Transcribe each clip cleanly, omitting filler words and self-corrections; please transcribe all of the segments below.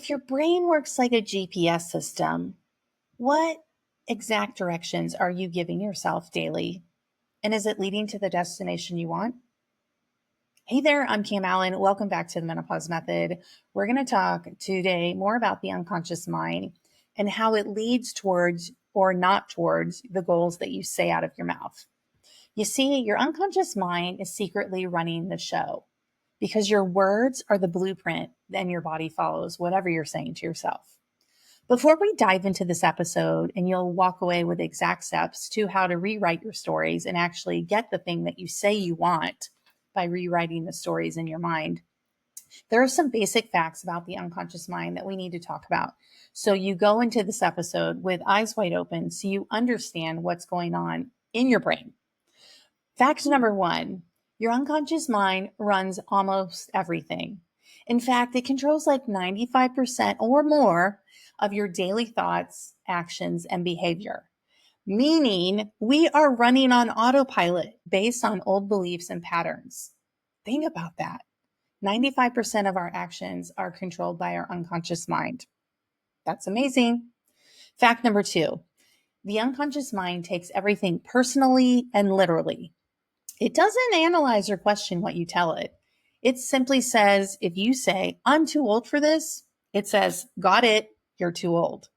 If your brain works like a GPS system, what exact directions are you giving yourself daily? And is it leading to the destination you want? Hey there, I'm Cam Allen. Welcome back to the Menopause Method. We're going to talk today more about the unconscious mind and how it leads towards or not towards the goals that you say out of your mouth. You see, your unconscious mind is secretly running the show because your words are the blueprint, then your body follows whatever you're saying to yourself. Before we dive into this episode, and you'll walk away with exact steps to how to rewrite your stories and actually get the thing that you say you want by rewriting the stories in your mind, there are some basic facts about the unconscious mind that we need to talk about. So you go into this episode with eyes wide open so you understand what's going on in your brain. Fact number one, your unconscious mind runs almost everything. In fact, it controls like 95% or more of your daily thoughts, actions, and behavior, meaning we are running on autopilot based on old beliefs and patterns. Think about that. 95% of our actions are controlled by our unconscious mind. That's amazing. Fact number two, the unconscious mind takes everything personally and literally. It doesn't analyze or question what you tell it. It simply says, if you say, I'm too old for this, it says, got it, you're too old.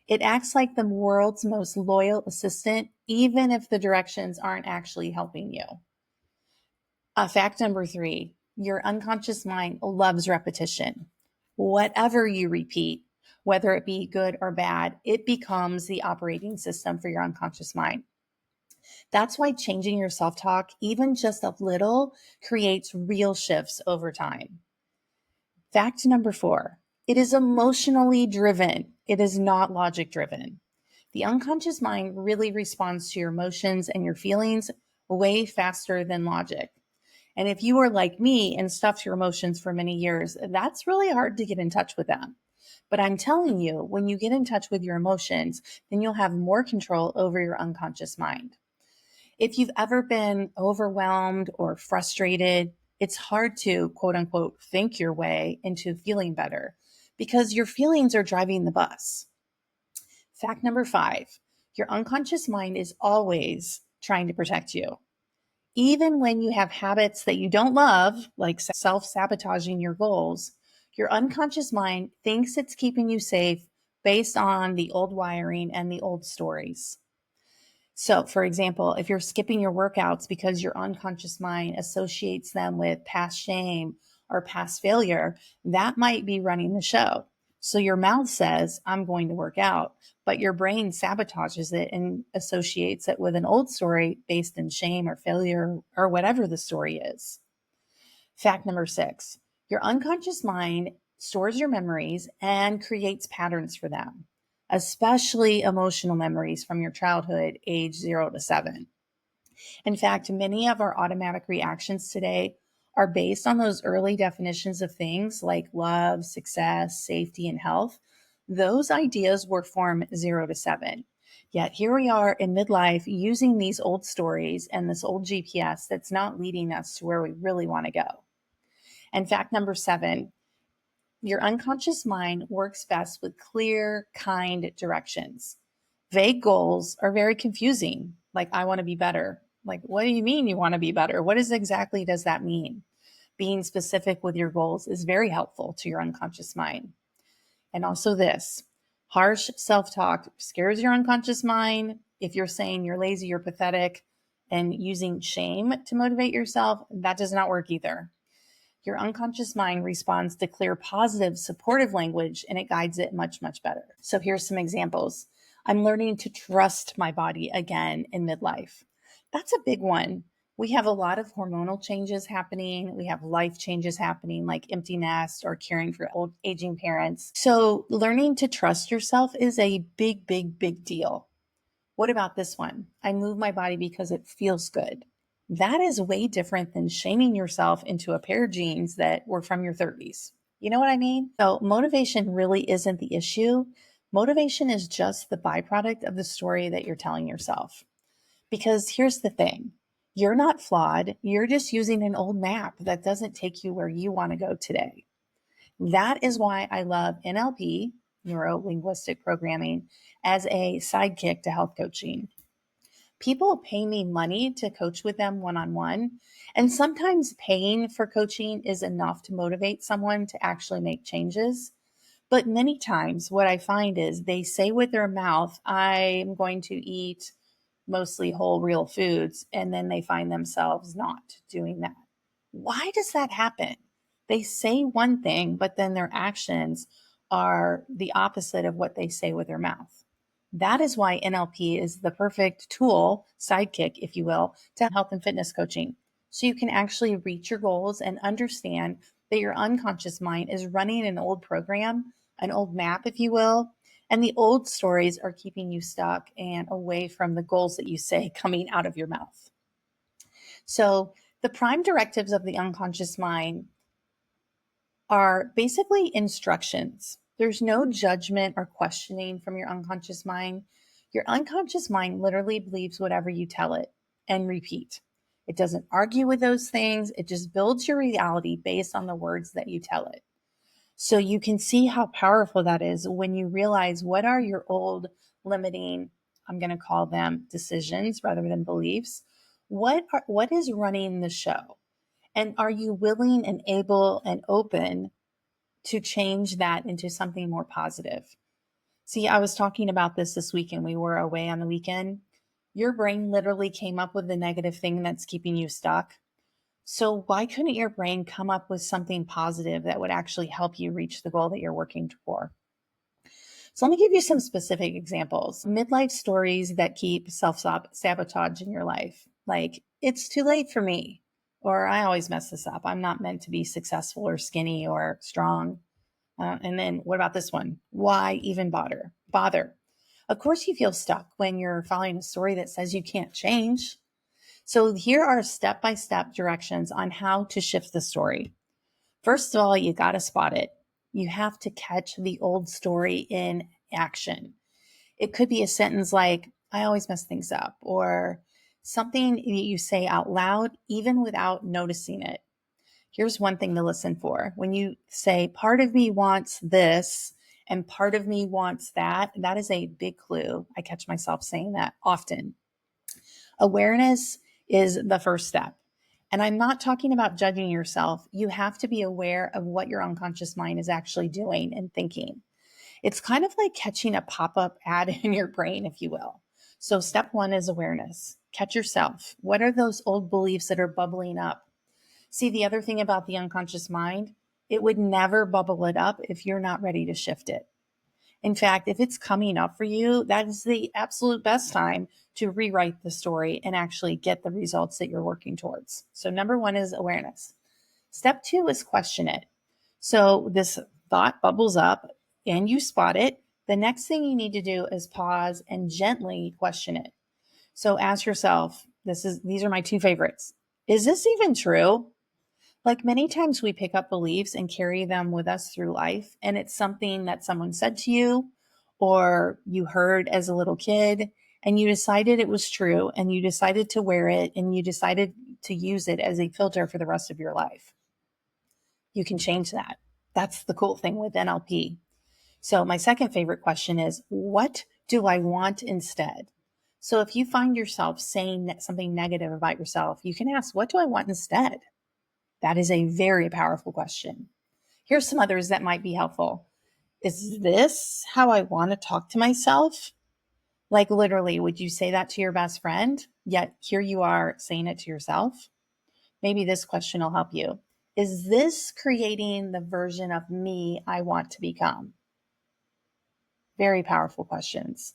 It acts like the world's most loyal assistant, even if the directions aren't actually helping you. Fact number three, your unconscious mind loves repetition. Whatever you repeat, whether it be good or bad, it becomes the operating system for your unconscious mind. That's why changing your self-talk, even just a little, creates real shifts over time. Fact number four, it is emotionally driven. It is not logic driven. The unconscious mind really responds to your emotions and your feelings way faster than logic. And if you are like me and stuffed your emotions for many years, that's really hard to get in touch with them. But I'm telling you, when you get in touch with your emotions, then you'll have more control over your unconscious mind. If you've ever been overwhelmed or frustrated, it's hard to quote unquote think your way into feeling better because your feelings are driving the bus. Fact number five, your unconscious mind is always trying to protect you. Even when you have habits that you don't love, like self-sabotaging your goals, your unconscious mind thinks it's keeping you safe based on the old wiring and the old stories. So, for example, if you're skipping your workouts because your unconscious mind associates them with past shame or past failure, that might be running the show. So your mouth says, I'm going to work out, but your brain sabotages it and associates it with an old story based in shame or failure or whatever the story is. Fact number six, your unconscious mind stores your memories and creates patterns for them, especially emotional memories from your childhood, age 0 to 7. In fact, many of our automatic reactions today are based on those early definitions of things like love, success, safety, and health. Those ideas were from 0 to 7. Yet here we are in midlife using these old stories and this old GPS that's not leading us to where we really want to go. And fact number 7, your unconscious mind works best with clear, kind directions. Vague goals are very confusing. Like, I want to be better. Like, what do you mean you want to be better? What exactly does that mean? Being specific with your goals is very helpful to your unconscious mind. And also this, harsh self-talk scares your unconscious mind. If you're saying you're lazy, you're pathetic, and using shame to motivate yourself, that does not work either. Your unconscious mind responds to clear, positive, supportive language, and it guides it much, much better. So here's some examples. I'm learning to trust my body again in midlife. That's a big one. We have a lot of hormonal changes happening. We have life changes happening, like empty nest or caring for old aging parents. So learning to trust yourself is a big, big, big deal. What about this one? I move my body because it feels good. That is way different than shaming yourself into a pair of jeans that were from your 30s. You know what I mean? So motivation really isn't the issue. Motivation is just the byproduct of the story that you're telling yourself. Because here's the thing. You're not flawed. You're just using an old map that doesn't take you where you want to go today. That is why I love NLP, neuro linguistic programming, as a sidekick to health coaching. People pay me money to coach with them one on one. And sometimes paying for coaching is enough to motivate someone to actually make changes. But many times, what I find is they say with their mouth, I'm going to eat mostly whole, real foods, and then they find themselves not doing that. Why does that happen? They say one thing, but then their actions are the opposite of what they say with their mouth. That is why NLP is the perfect tool, sidekick, if you will, to health and fitness coaching. So you can actually reach your goals and understand that your unconscious mind is running an old program, an old map, if you will, and the old stories are keeping you stuck and away from the goals that you say coming out of your mouth. So the prime directives of the unconscious mind are basically instructions. There's no judgment or questioning from your unconscious mind. Your unconscious mind literally believes whatever you tell it and repeat. It doesn't argue with those things. It just builds your reality based on the words that you tell it. So you can see how powerful that is when you realize what are your old limiting, I'm going to call them decisions rather than beliefs. What is running the show? And are you willing and able and open to change that into something more positive? See, I was talking about this weekend. We were away on the weekend. Your brain literally came up with the negative thing that's keeping you stuck. So why couldn't your brain come up with something positive that would actually help you reach the goal that you're working for? So let me give you some specific examples. Midlife stories that keep self-sabotage in your life. Like, it's too late for me, or I always mess this up. I'm not meant to be successful or skinny or strong. And then what about this one? Why even bother? Bother. Of course you feel stuck when you're following a story that says you can't change. So here are step-by-step directions on how to shift the story. First of all, you got to spot it. You have to catch the old story in action. It could be a sentence like, I always mess things up, or something you say out loud, even without noticing it. Here's one thing to listen for. When you say, part of me wants this and part of me wants that, that is a big clue. I catch myself saying that often. Awareness is the first step. And I'm not talking about judging yourself. You have to be aware of what your unconscious mind is actually doing and thinking. It's kind of like catching a pop-up ad in your brain, if you will. So step one is awareness. Catch yourself. What are those old beliefs that are bubbling up? See, the other thing about the unconscious mind, it would never bubble it up if you're not ready to shift it. In fact, if it's coming up for you, that is the absolute best time to rewrite the story and actually get the results that you're working towards. So number one is awareness. Step two is question it. So this thought bubbles up and you spot it. The next thing you need to do is pause and gently question it. So ask yourself, these are my two favorites. Is this even true? Like, many times we pick up beliefs and carry them with us through life, and it's something that someone said to you or you heard as a little kid, and you decided it was true, and you decided to wear it, and you decided to use it as a filter for the rest of your life. You can change that. That's the cool thing with NLP. So my second favorite question is, what do I want instead? So if you find yourself saying something negative about yourself, you can ask, what do I want instead? That is a very powerful question. Here's some others that might be helpful. Is this how I want to talk to myself? Like, literally, would you say that to your best friend? Yet here you are saying it to yourself. Maybe this question will help you. Is this creating the version of me I want to become? Very powerful questions.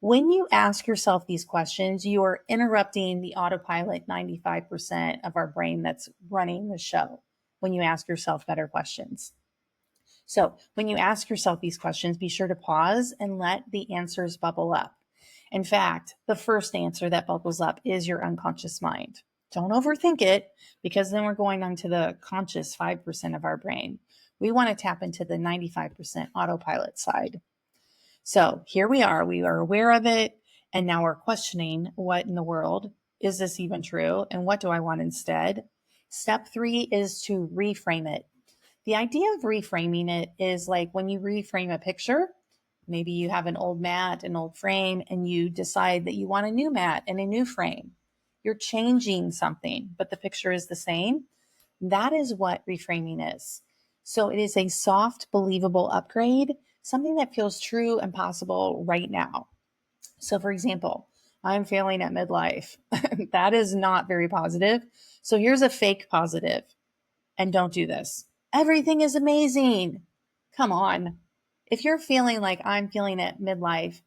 When you ask yourself these questions, you are interrupting the autopilot 95% of our brain that's running the show when you ask yourself better questions. So when you ask yourself these questions, be sure to pause and let the answers bubble up. In fact, the first answer that bubbles up is your unconscious mind. Don't overthink it, because then we're going on to the conscious 5% of our brain. We want to tap into the 95% autopilot side. So here we are aware of it. And now we're questioning, what in the world is this even true? And what do I want instead? Step three is to reframe it. The idea of reframing it is like when you reframe a picture, maybe you have an old mat, an old frame, and you decide that you want a new mat and a new frame. You're changing something, but the picture is the same. That is what reframing is. So it is a soft, believable upgrade, something that feels true and possible right now. So, for example, I'm failing at midlife. That is not very positive. So, here's a fake positive, and don't do this. Everything is amazing. Come on. If you're feeling like I'm feeling at midlife,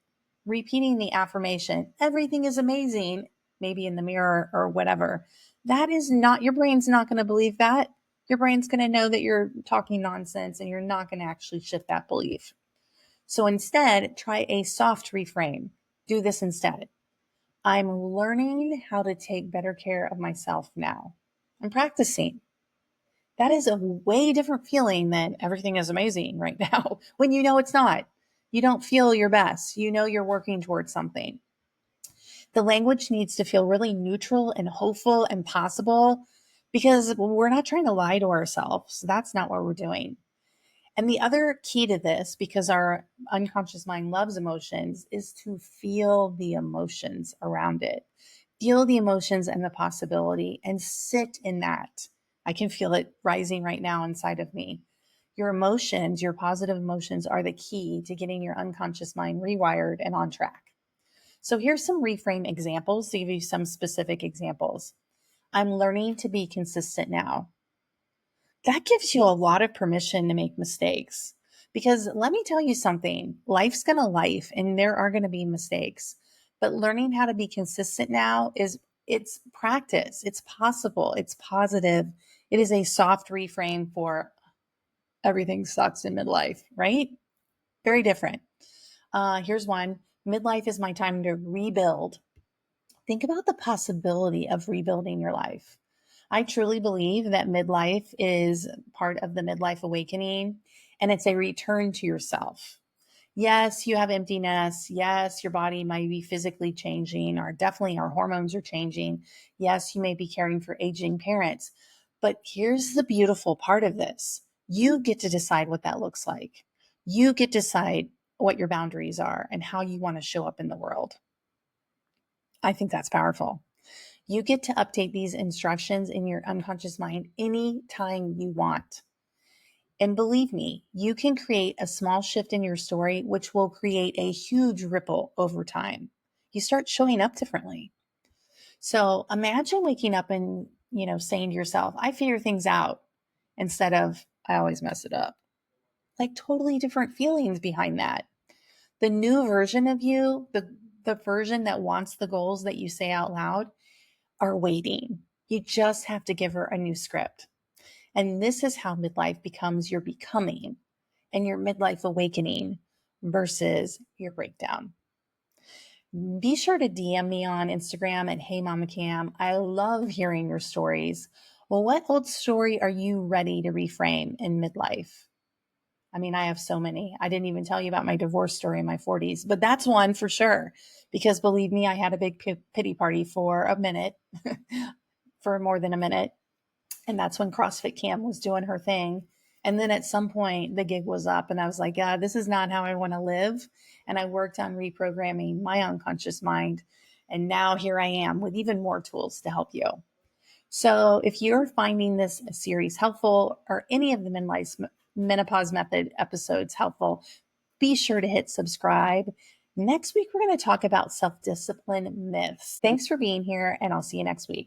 repeating the affirmation, everything is amazing, maybe in the mirror or whatever, that is not, your brain's not going to believe that. Your brain's going to know that you're talking nonsense and you're not going to actually shift that belief. So instead, try a soft reframe. Do this instead. I'm learning how to take better care of myself now. I'm practicing. That is a way different feeling than everything is amazing right now when you know it's not. You don't feel your best. You know you're working towards something. The language needs to feel really neutral and hopeful and possible because we're not trying to lie to ourselves. That's not what we're doing. And the other key to this, because our unconscious mind loves emotions, is to feel the emotions around it. Feel the emotions and the possibility and sit in that. I can feel it rising right now inside of me. Your emotions, your positive emotions, are the key to getting your unconscious mind rewired and on track. So here's some reframe examples to give you some specific examples. I'm learning to be consistent now. That gives you a lot of permission to make mistakes. Because let me tell you something, life's going to life and there are going to be mistakes. But learning how to be consistent now it's practice. It's possible. It's positive. It is a soft reframe for everything sucks in midlife, right? Very different. Here's one. Midlife is my time to rebuild. Think about the possibility of rebuilding your life. I truly believe that midlife is part of the midlife awakening and it's a return to yourself. Yes, you have emptiness. Yes, your body might be physically changing, or definitely our hormones are changing. Yes, you may be caring for aging parents. But here's the beautiful part of this, you get to decide what that looks like. You get to decide what your boundaries are and how you want to show up in the world. I think that's powerful. You get to update these instructions in your unconscious mind anytime you want. And believe me, you can create a small shift in your story, which will create a huge ripple over time. You start showing up differently. So imagine waking up and, saying to yourself, I figure things out instead of I always mess it up. Like totally different feelings behind that. The new version of you, the version that wants the goals that you say out loud, are waiting. You just have to give her a new script. And this is how midlife becomes your becoming and your midlife awakening versus your breakdown. Be sure to DM me on Instagram at Hey Mama Cam. I love hearing your stories. Well, what old story are you ready to reframe in midlife? I mean, I have so many. I didn't even tell you about my divorce story in my 40s, but that's one for sure. Because believe me, I had a big pity party for a minute, for more than a minute. And that's when CrossFit Cam was doing her thing. And then at some point, the gig was up, and I was like, yeah, this is not how I want to live. And I worked on reprogramming my unconscious mind. And now here I am with even more tools to help you. So if you're finding this series helpful or any of the Menopause Method episodes helpful, be sure to hit subscribe. Next week, we're going to talk about self-discipline myths. Thanks for being here, and I'll see you next week.